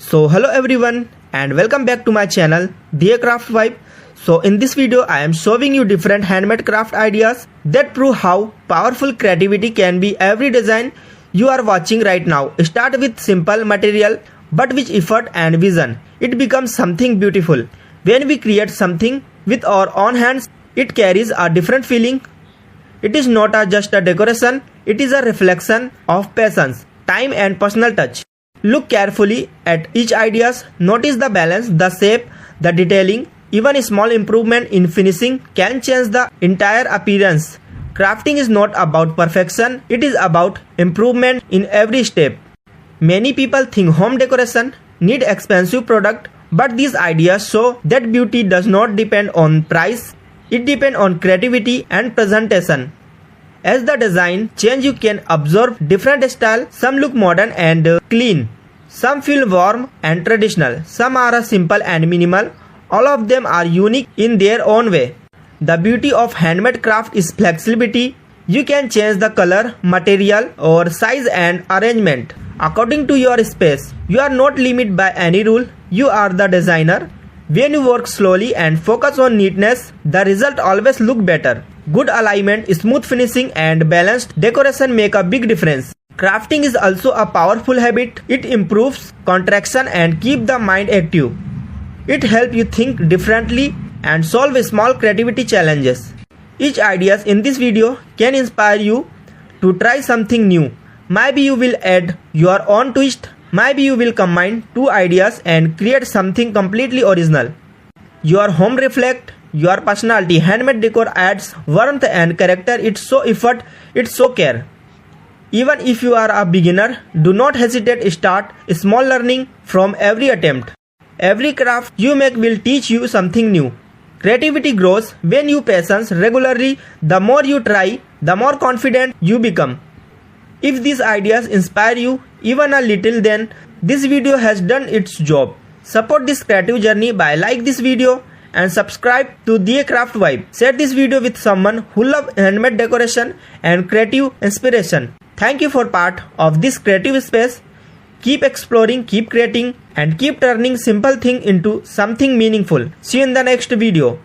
So hello everyone and welcome back to my channel Decraft Vibe. So in this video I am showing you different handmade craft ideas that prove how powerful creativity can be. Every design you are watching right now start with simple material, but with effort and vision it becomes something beautiful. When we create something with our own hands, it carries a different feeling. It is not just a decoration, it is a reflection of patience, time and personal touch. Look carefully at each ideas, notice the balance, the shape, the detailing. Even a small improvement in finishing can change the entire appearance. Crafting is not about perfection, it is about improvement in every step. Many people think home decoration need expensive product, but these ideas show that beauty does not depend on price, it depends on creativity and presentation. As the design change, you can observe different styles. Some look modern and clean, some feel warm and traditional, some are simple and minimal. All of them are unique in their own way. The beauty of handmade craft is flexibility. You can change the color, material or size and arrangement according to your space. You are not limited by any rule, you are the designer. When you work slowly and focus on neatness, the result always look better. Good alignment, smooth finishing and balanced decoration make a big difference. Crafting is also a powerful habit. It improves concentration and keep the mind active. It helps you think differently and solve small creativity challenges. Each ideas in this video can inspire you to try something new. Maybe you will add your own twist. Maybe you will combine two ideas and create something completely original. Your home reflects your personality. Handmade decor adds warmth and character. It's so effort, it's so care. Even if you are a beginner, do not hesitate. Start small, learning from every attempt. Every craft you make will teach you something new. Creativity grows when you patience regularly. The more you try, the more confident you become. If these ideas inspire you even a little, then this video has done its job. Support this creative journey by like this video and subscribe to Decraft Vibe. Share this video with someone who loves handmade decoration and creative inspiration. Thank you for part of this creative space. Keep exploring, keep creating and keep turning simple thing into something meaningful. See you in the next video.